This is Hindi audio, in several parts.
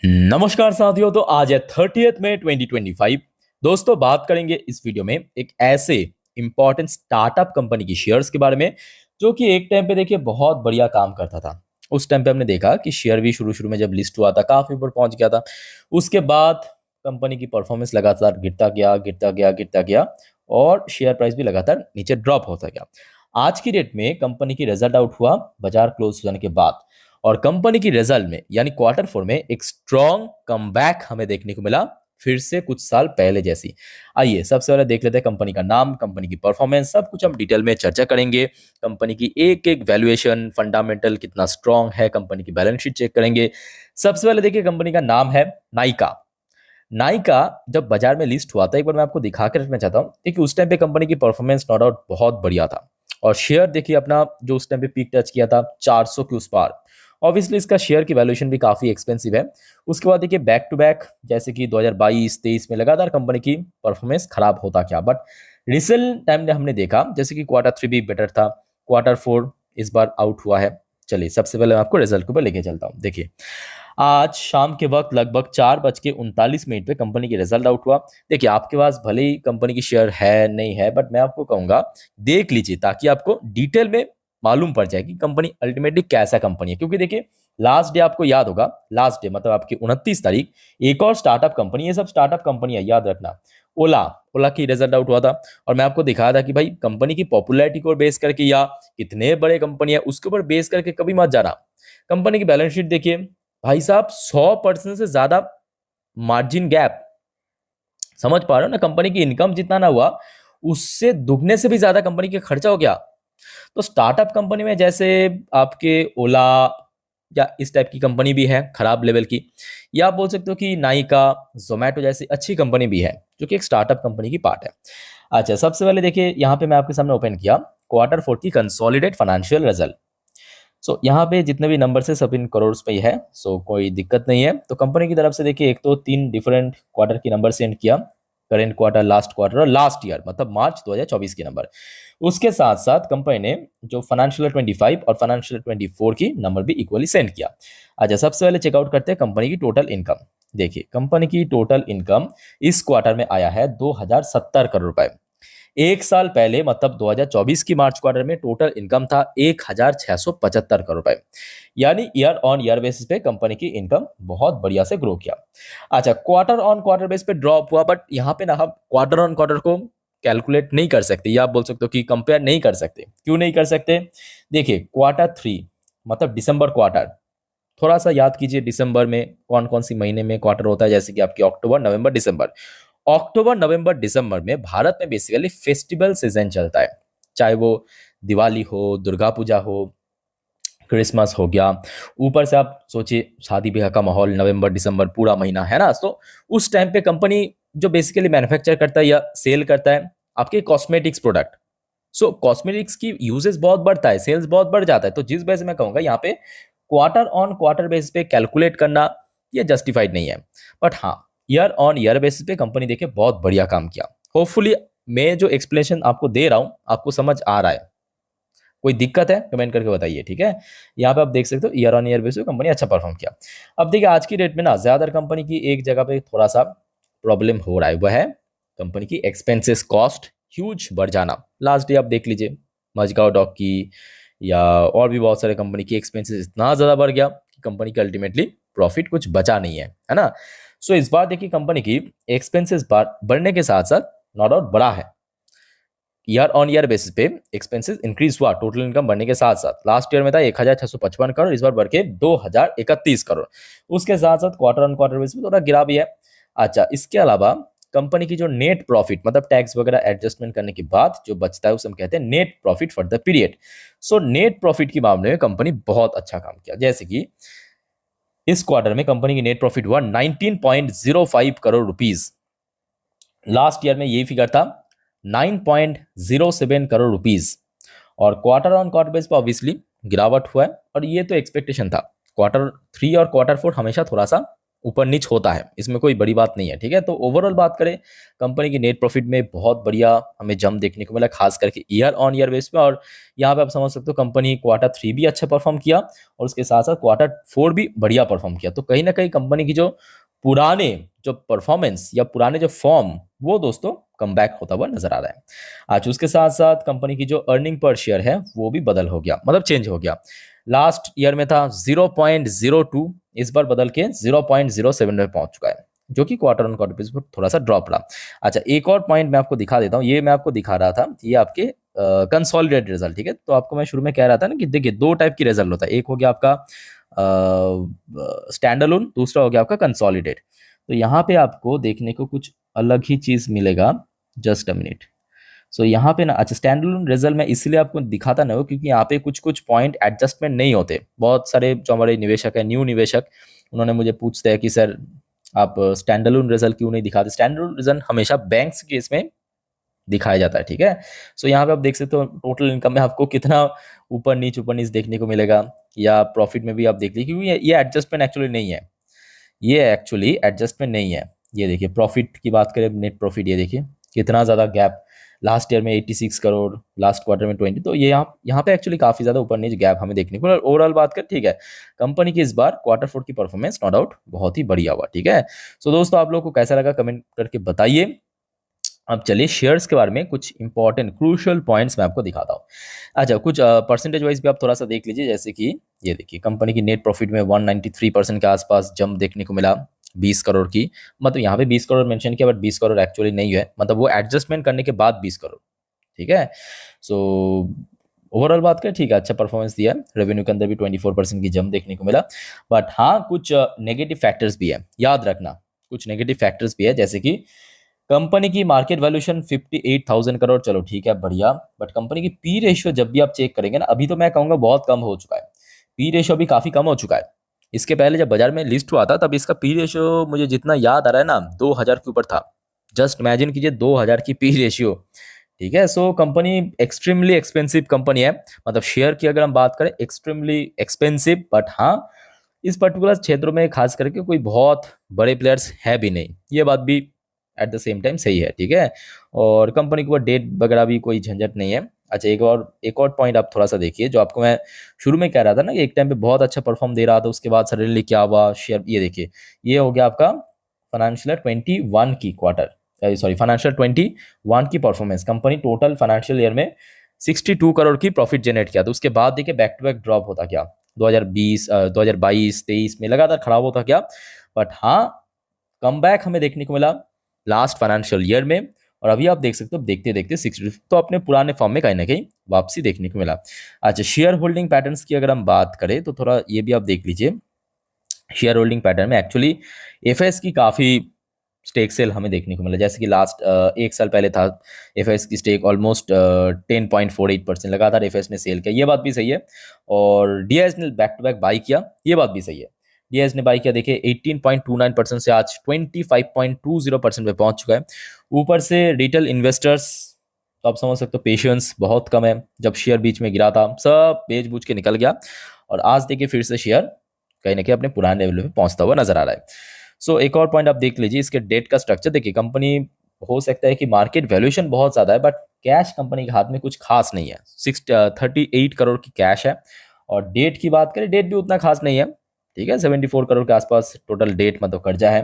नमस्कार साथियों। तो आज है 30th मई 2025। दोस्तों, बात करेंगे इस वीडियो में एक ऐसे इंपॉर्टेंट स्टार्टअप कंपनी की शेयर्स के बारे में जो कि एक टाइम पे देखिए बहुत बढ़िया काम करता था। उस टाइम पे हमने देखा कि शेयर भी शुरू शुरू में जब लिस्ट हुआ था काफी ऊपर पहुंच गया था। उसके बाद कंपनी की परफॉर्मेंस लगातार गिरता गया गिरता गया गिरता गया और शेयर प्राइस भी लगातार नीचे ड्रॉप होता गया। आज की डेट में कंपनी की रिजल्ट आउट हुआ बाजार क्लोज होने के बाद, और कंपनी की रिजल्ट में यानी क्वार्टर फोर में एक स्ट्रॉन्ग कमबैक हमें देखने को मिला, फिर से कुछ साल पहले जैसी। आइए सबसे पहले देख लेते हैं कंपनी का नाम, कंपनी की परफॉर्मेंस, सब कुछ हम डिटेल में चर्चा करेंगे। कंपनी की एक एक वैल्यूएशन, फंडामेंटल कितना स्ट्रॉन्ग है, कंपनी की बैलेंस शीट चेक करेंगे। सबसे पहले देखिए कंपनी का नाम है नाइका। नाइका जब बाजार में लिस्ट हुआ था, एक बार मैं आपको दिखा कर रखना चाहता हूँ, देखिए उस टाइम पे कंपनी की परफॉर्मेंस नो डाउट बहुत बढ़िया था। और शेयर देखिए अपना जो उस टाइम पे पीक टच किया था 400 के उस पार। ऑब्वियसली इसका शेयर की वैल्यूएशन भी काफी एक्सपेंसिव है। उसके बाद देखिए बैक टू बैक जैसे कि 2022-23 में लगातार कंपनी की परफॉर्मेंस खराब होता क्या, बट रिसेंट टाइम में हमने देखा जैसे कि क्वार्टर थ्री भी बेटर था, क्वार्टर फोर इस बार आउट हुआ है। चलिए सबसे पहले मैं आपको रिजल्ट के ऊपर लेके चलता हूँ। देखिए आज शाम के वक्त लगभग 4:39 पे कंपनी की रिजल्ट आउट हुआ। देखिए आपके पास भले ही कंपनी की शेयर है नहीं है, बट मैं आपको कहूंगा देख लीजिए ताकि आपको डिटेल में मालूम पड़ जाए कि कंपनी अल्टीमेटली कैसा कंपनी है। क्योंकि देखिए लास्ट डे आपको याद होगा, लास्ट डे मतलब आपकी 29 तारीख, एक और स्टार्टअप कंपनी, ये सब स्टार्टअप कंपनी है याद रखना, ओला। ओला की रिजल्ट आउट हुआ था और मैं आपको दिखाया था कि भाई कंपनी की पॉपुलैरिटी को बेस करके या कितने बड़े कंपनी है उसके ऊपर बेस करके कभी मत जाना। कंपनी की बैलेंस शीट देखिए भाई साहब, 100% से ज्यादा मार्जिन गैप। समझ पा रहे हो ना, कंपनी की इनकम जितना ना हुआ उससे दुगने से भी ज्यादा कंपनी के खर्चा हो गया। तो स्टार्टअप कंपनी में जैसे आपके ओला या इस टाइप की कंपनी भी है खराब लेवल की, या आप बोल सकते हो कि नाइका, जोमेटो जैसी अच्छी कंपनी भी है जो कि एक स्टार्टअप कंपनी की पार्ट है। अच्छा सबसे पहले देखिए यहाँ पे मैं आपके सामने ओपन किया क्वार्टर फोर की कंसोलिडेट फाइनेंशियल रिजल्ट। सो यहाँ पे जितने भी नंबर है सब इन करोड़ पे ही है, सो कोई दिक्कत नहीं है। तो कंपनी की तरफ से देखिए एक तो तीन डिफरेंट क्वार्टर की नंबर सेंड किया, करेंट क्वार्टर, लास्ट क्वार्टर और लास्ट ईयर मतलब मार्च 2024 के नंबर। उसके साथ साथ कंपनी ने जो फाइनेंशियल 25 और फाइनेंशियल 24 की नंबर भी इक्वली सेंड किया। अच्छा सबसे पहले चेकआउट करते हैं कंपनी की टोटल इनकम। देखिए कंपनी की टोटल इनकम इस क्वार्टर में आया है 2070 करोड़ रुपए। एक साल पहले मतलब 2024 की मार्च क्वार्टर में टोटल इनकम था 1675 करोड़ रुपए। यानी ईयर ऑन ईयर बेसिस पे कंपनी की इनकम बहुत बढ़िया से ग्रो किया। अच्छा क्वार्टर ऑन क्वार्टर बेस पे ड्रॉप हुआ, बट यहाँ पे ना हम क्वार्टर ऑन क्वार्टर को कैलकुलेट नहीं कर सकते, या आप बोल सकते हो कि कंपेयर नहीं कर सकते। क्यों नहीं कर सकते? देखिए क्वार्टर थ्री मतलब दिसंबर क्वार्टर, थोड़ा सा याद कीजिए दिसंबर में कौन कौन सी महीने में क्वार्टर होता है, जैसे कि आपकी अक्टूबर नवंबर दिसंबर। अक्टूबर नवंबर दिसंबर में भारत में बेसिकली फेस्टिवल सीजन चलता है, चाहे वो दिवाली हो, दुर्गा पूजा हो, क्रिसमस हो गया। ऊपर से आप सोचिए शादी ब्याह का माहौल, नवंबर दिसंबर पूरा महीना है ना। तो उस टाइम पे कंपनी जो बेसिकली मैन्युफैक्चर करता है या सेल करता है आपके कॉस्मेटिक्स प्रोडक्ट, सो कॉस्मेटिक्स की यूजेस बहुत बढ़ता है, सेल्स बहुत बढ़ जाता है। तो जिस वजह से मैं कहूंगा यहाँ पे क्वार्टर ऑन क्वार्टर बेसिस पे कैलकुलेट करना ये जस्टिफाइड नहीं है। बट हाँ ईयर ऑन ईयर बेसिस पे कंपनी देखिए बहुत बढ़िया काम किया। होपफुली मैं जो एक्सप्लेनेशन आपको दे रहा हूँ आपको समझ आ रहा है। कोई दिक्कत है कमेंट करके बताइए, ठीक है। यहाँ पे आप देख सकते हो ईयर ऑन ईयर बेसिस पे कंपनी अच्छा परफॉर्म किया। अब देखिए आज की डेट में ना ज्यादातर कंपनी की एक जगह पे थोड़ा सा प्रॉब्लम हो रहा है, वह है कंपनी की एक्सपेंसेस कॉस्ट ह्यूज बढ़ जाना। लास्ट डे आप देख लीजिए मजगांव डॉक की या और भी बहुत सारे कंपनी की एक्सपेंसेस इतना ज्यादा बढ़ गया कि कंपनी का अल्टीमेटली प्रॉफिट कुछ बचा नहीं है ना। सो इस बार देखिए कंपनी की एक्सपेंसेस बढ़ने के साथ साथ नॉट आउट बढ़ा है। ईयर ऑन ईयर बेसिस पे एक्सपेंसेस इंक्रीज हुआ टोटल इनकम बढ़ने के साथ साथ। लास्ट ईयर में था 1655 करोड़, इस बार बढ़ के 2031 करोड़। उसके साथ साथ क्वार्टर ऑन क्वार्टर बेसिस पे थोड़ा गिरा भी है। अच्छा इसके अलावा कंपनी की जो नेट प्रॉफिट मतलब टैक्स वगैरह एडजस्टमेंट करने के बाद जो बचता है उसे हम कहते हैं net profit for the period. So net profit के मामले में कंपनी बहुत अच्छा काम किया। जैसे कि इस क्वार्टर में कंपनी की नेट प्रॉफिट हुआ 19.05 करोड़ रुपीज। लास्ट ईयर में यही फिगर था 9.07 करोड़ रुपीज। और क्वार्टर ऑन क्वार्टर बेस पर ऑब्वियसली गिरावट हुआ है, और ये तो एक्सपेक्टेशन था। क्वार्टर थ्री और क्वार्टर फोर हमेशा थोड़ा सा ऊपर नीच होता है, इसमें कोई बड़ी बात नहीं है, ठीक है। तो ओवरऑल बात करें, कंपनी की नेट प्रॉफिट में बहुत बढ़िया हमें जंप देखने को मिला, खास करके ईयर ऑन ईयर बेस पे। और यहाँ पे आप समझ सकते हो कंपनी क्वार्टर 3 भी अच्छा परफॉर्म किया और उसके साथ साथ क्वार्टर 4 भी बढ़िया परफॉर्म किया। तो कहीं ना कहीं कंपनी की पुराने जो परफॉर्मेंस या पुराने जो फॉर्म, वो दोस्तों कमबैक होता हुआ नजर आ रहा है आज। उसके साथ साथ कंपनी की जो अर्निंग पर शेयर है वो भी बदल हो गया, मतलब चेंज हो गया। लास्ट ईयर में था 0.02, इस बार बदल के 0.07 में पहुंच चुका है, जो कि क्वार्टर ऑन क्वार्टर बेसिस पर थोड़ा सा ड्रॉप रहा। अच्छा, एक और पॉइंट मैं आपको दिखा देता हूँ, ये मैं आपको दिखा रहा था, ये आपके कंसोलिडेटेड रिजल्ट, ठीक है। तो आपको मैं शुरू में कह रहा था ना कि देखिए दो टाइप की रिजल्ट होता है, एक हो गया आपका स्टैंड अलोन, दूसरा हो गया आपका कंसोलिडेट। तो यहाँ पे आपको देखने को कुछ अलग ही चीज मिलेगा। Just a minute. सो यहाँ पे ना, अच्छा, स्टैंड अलोन रिजल्ट मैं इसलिए आपको दिखाता ना हो क्योंकि यहाँ पे कुछ कुछ पॉइंट एडजस्टमेंट नहीं होते। बहुत सारे जो हमारे निवेशक है, न्यू निवेशक, उन्होंने मुझे पूछते हैं कि सर आप स्टैंड अलोन रिजल्ट क्यों नहीं दिखाते। स्टैंड अलोन रिजल्ट हमेशा बैंक्स के इसमें दिखाया जाता है, ठीक है। सो यहाँ पे आप देख सकते हो टोटल इनकम में आपको कितना ऊपर नीच देखने को मिलेगा, या प्रॉफिट में भी आप देख लीजिए, क्योंकि ये एडजस्टमेंट एक्चुअली नहीं है, ये एक्चुअली एडजस्टमेंट नहीं है। ये देखिए प्रॉफिट की बात करें, नेट प्रॉफिट, ये देखिए कितना ज़्यादा गैप, लास्ट ईयर में 86 करोड़, लास्ट क्वार्टर में 20। तो ये यहाँ पे एक्चुअली काफ़ी ज़्यादा ऊपर नीचे गैप हमें देखने को। ओवरऑल बात करें, ठीक है, कंपनी की इस बार क्वार्टर 4 की परफॉर्मेंस नो डाउट बहुत ही बढ़िया हुआ, ठीक है। सो दोस्तों, आप लोगों को कैसा लगा कमेंट करके बताइए। अब चलिए शेयर्स के बारे में कुछ इंपॉर्टेंट क्रूशियल पॉइंट्स मैं आपको दिखाता हूँ। अच्छा, कुछ परसेंटेज वाइज भी आप थोड़ा सा देख लीजिए, जैसे कि ये देखिए कंपनी की नेट प्रॉफिट में 193% के आसपास जंप देखने को मिला, 20 करोड़ की, मतलब यहाँ पे 20 करोड़ मेंशन किया बट 20 करोड़ एक्चुअली नहीं है, मतलब वो एडजस्टमेंट करने के बाद 20 करोड़, ठीक है। सो ओवरऑल बात करें, ठीक है, अच्छा परफॉर्मेंस दिया है। रेवेन्यू के अंदर भी 24% की जंप देखने को मिला। बट हाँ, कुछ नेगेटिव फैक्टर्स भी है, याद रखना, कुछ नेगेटिव फैक्टर्स भी है, जैसे कि कंपनी की मार्केट वैल्यूएशन 58,000 करोड़, चलो ठीक है बढ़िया, बट कंपनी की पी रेशियो जब भी आप चेक करेंगे ना, अभी तो मैं कहूंगा बहुत कम हो चुका है, पी रेशियो भी काफी कम हो चुका है। इसके पहले जब बाजार में लिस्ट हुआ था तब इसका पी रेशियो मुझे जितना याद आ रहा है ना, 2000 के ऊपर था। जस्ट इमेजिन कीजिए 2000 की पी रेशियो, ठीक है। So company extremely expensive company है, मतलब शेयर की अगर हम बात करें एक्सट्रीमली एक्सपेंसिव, बट हाँ इस पर्टिकुलर क्षेत्रों में खास करके कोई बहुत बड़े प्लेयर्स है भी नहीं, ये बात भी एट द सेम टाइम सही है, ठीक है। और कंपनी के ऊपर डेट वगैरह भी कोई झंझट नहीं है। अच्छा, एक और पॉइंट आप थोड़ा सा देखिए, जो आपको मैं शुरू में कह रहा था ना कि एक टाइम पे बहुत अच्छा परफॉर्म दे रहा था, उसके बाद सडनली क्या हुआ शेयर, ये देखिए, ये हो गया आपका फाइनेंशियल 21 की फाइनेंशियल 21 की performance. Company total financial year में 62 करोड़ की प्रॉफिट जनरेट किया, तो उसके बाद देखिए बैक टू बैक ड्रॉप होता क्या, 2022-23 में लगातार खराब होता क्या, बट हाँ कमबैक हमें देखने को मिला लास्ट फाइनेंशियल ईयर में। और अभी आप देख सकते हो देखते देखते 60 तो अपने पुराने फॉर्म में कहीं ना कहीं वापसी देखने को मिला। अच्छा, शेयर होल्डिंग पैटर्न्स की अगर हम बात करें तो थोड़ा ये भी आप देख लीजिए, शेयर होल्डिंग पैटर्न में एक्चुअली एफएस की काफ़ी स्टेक सेल हमें देखने को मिला, जैसे कि लास्ट एक साल पहले था एफएस की स्टेक ऑलमोस्ट 10.48%, लगातार एफएस ने सेल किया, ये बात भी सही है। और डीआईएस ने बैक टू बैक बाई किया, ये बात भी सही है। डीआईएस ने बाई किया, देखिए 18.29% से आज 25.20% पे पहुंच चुका है। ऊपर से रिटेल इन्वेस्टर्स, तो आप समझ सकते हो पेशेंस बहुत कम है, जब शेयर बीच में गिरा था सब बेच बूझ के निकल गया, और आज देखिए फिर से शेयर कहीं ना कहीं अपने पुराने लेवल पे पहुंचता हुआ नजर आ रहा है। सो एक और पॉइंट आप देख लीजिए, इसके डेट का स्ट्रक्चर देखिए, कंपनी हो सकता है कि मार्केट वैल्यूएशन बहुत ज्यादा है, बट कैश कंपनी के हाथ में कुछ खास नहीं है। 38 करोड़ की कैश है, और डेट की बात करें, डेट भी उतना खास नहीं है, ठीक है, 74 करोड़ के आसपास टोटल डेट मतलब कर्जा है।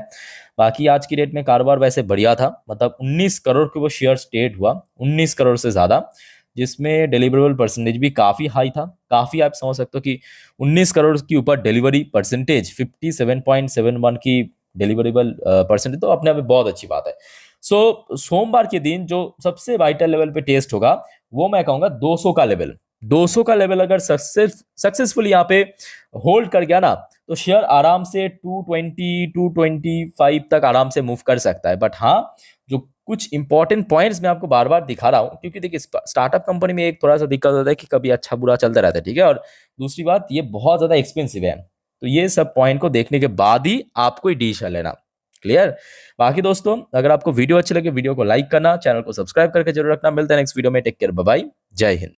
बाकी आज की डेट में कारोबार वैसे बढ़िया था, मतलब 19 करोड़ के वो शेयर ट्रेड हुआ, 19 करोड़ से ज्यादा, जिसमें डिलीवरेबल परसेंटेज भी काफी हाई था। काफी आप समझ सकते हो कि 19 करोड़ के ऊपर डिलीवरी परसेंटेज 57.71 की डिलीवरेबल परसेंटेज, तो अपने आप में बहुत अच्छी बात है। सो सोमवार के दिन जो सबसे वाइटल लेवल पे टेस्ट होगा, वो मैं कहूंगा 200 का लेवल। 200 का लेवल अगर सक्सेसफुल यहाँ पे होल्ड कर गया ना, तो शेयर आराम से 220 225 तक आराम से मूव कर सकता है। बट हाँ, जो कुछ इंपॉर्टेंट पॉइंट्स मैं आपको बार बार दिखा रहा हूं, क्योंकि देखिए स्टार्टअप कंपनी में एक थोड़ा सा दिक्कत होता है कि कभी अच्छा बुरा चलता रहता है, ठीक है। और दूसरी बात, ये बहुत ज्यादा एक्सपेंसिव है, तो ये सब पॉइंट को देखने के बाद ही आपको डिसीजन लेना। क्लियर। बाकी दोस्तों, अगर आपको वीडियो अच्छी लगे, वीडियो को लाइक करना, चैनल को सब्सक्राइब करके जरूर रखना। मिलते हैं नेक्स्ट वीडियो में, टेक केयर, बाय बाय, जय हिंद।